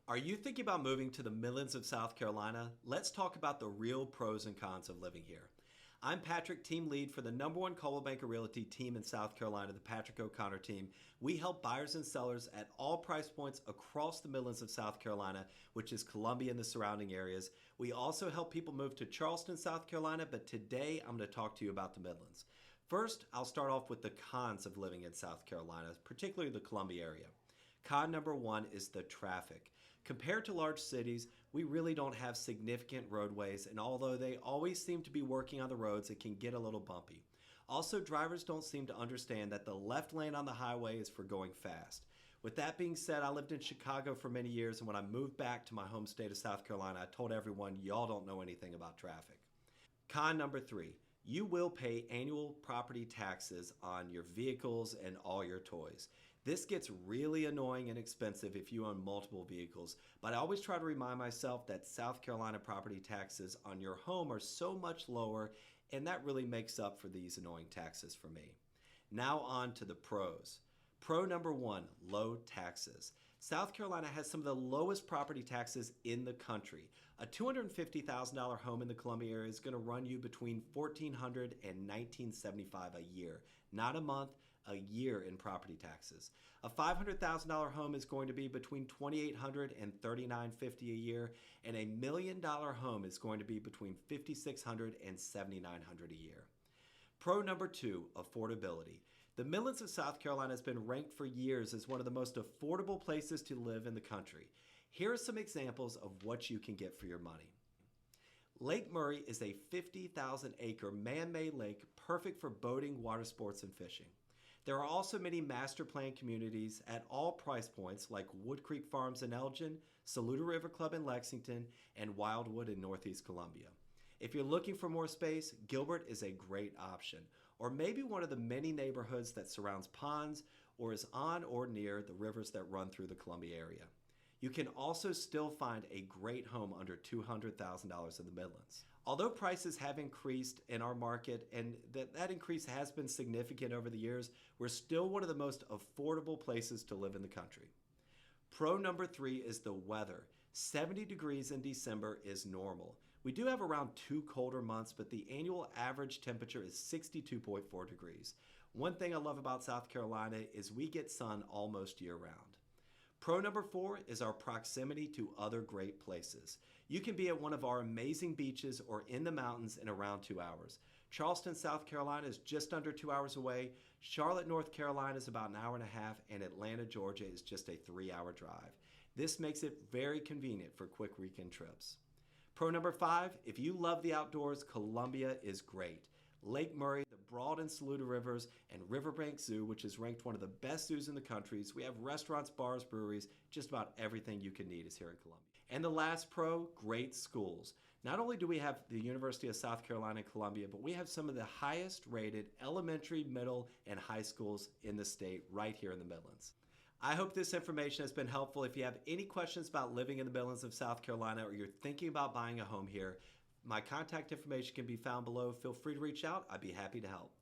Are you thinking about moving to the Midlands of South Carolina? Let's talk about the real pros and cons of living here. I'm Patrick, team lead for the #1 Coldwell Banker Realty team in South Carolina, the Patrick O'Connor team. We help buyers and sellers at all price points across the Midlands of South Carolina, which is Columbia and the surrounding areas. We also help people move to Charleston, South Carolina, but today I'm going to talk to you about the Midlands. First, I'll start off with the cons of living in South Carolina, particularly the Columbia area. Con number one is the traffic. Compared to large cities, we really don't have significant roadways, and although they always seem to be working on the roads, it can get a little bumpy. Also, drivers don't seem to understand that the left lane on the highway is for going fast. With that being said, I lived in Chicago for many years, and when I moved back to my home state of South Carolina, I told everyone, y'all don't know anything about traffic. Con number three, you will pay annual property taxes on your vehicles and all your toys. This gets really annoying and expensive if you own multiple vehicles, but I always try to remind myself that South Carolina property taxes on your home are so much lower, and that really makes up for these annoying taxes for me. Now on to the pros. Pro number one, low taxes. South Carolina has some of the lowest property taxes in the country. A $250,000 home in the Columbia area is going to run you between $1,400 and $1,975 a year. Not a month, a year in property taxes. A $500,000 home is going to be between $2,800 and $3,950 a year, and a $1 million home is going to be between $5,600 and $7,900 a year. Pro number two, affordability. The Midlands of South Carolina has been ranked for years as one of the most affordable places to live in the country. Here are some examples of what you can get for your money. Lake Murray is a 50,000-acre man-made lake perfect for boating, water sports, and fishing. There are also many master plan communities at all price points like Wood Creek Farms in Elgin, Saluda River Club in Lexington, and Wildwood in Northeast Columbia. If you're looking for more space, Gilbert is a great option, or maybe one of the many neighborhoods that surrounds ponds or is on or near the rivers that run through the Columbia area. You can also still find a great home under $200,000 in the Midlands. Although prices have increased in our market, and that increase has been significant over the years, we're still one of the most affordable places to live in the country. Pro number three is the weather. 70 degrees in December is normal. We do have around 2 colder months, but the annual average temperature is 62.4 degrees. One thing I love about South Carolina is we get sun almost year round. Pro number four is our proximity to other great places. You can be at one of our amazing beaches or in the mountains in around 2 hours. Charleston, South Carolina is just under 2 hours away. Charlotte, North Carolina is about an hour and a half, and Atlanta, Georgia is just a 3-hour drive. This makes it very convenient for quick weekend trips. Pro number five, if you love the outdoors, Columbia is great. Lake Murray, the Broad and Saluda Rivers, and Riverbank Zoo, which is ranked one of the best zoos in the country. We have restaurants, bars, breweries, just about everything you can need is here in Columbia. And the last pro, great schools. Not only do we have the University of South Carolina and Columbia, but we have some of the highest rated elementary, middle, and high schools in the state right here in the Midlands. I hope this information has been helpful. If you have any questions about living in the Midlands of South Carolina or you're thinking about buying a home here, my contact information can be found below. Feel free to reach out. I'd be happy to help.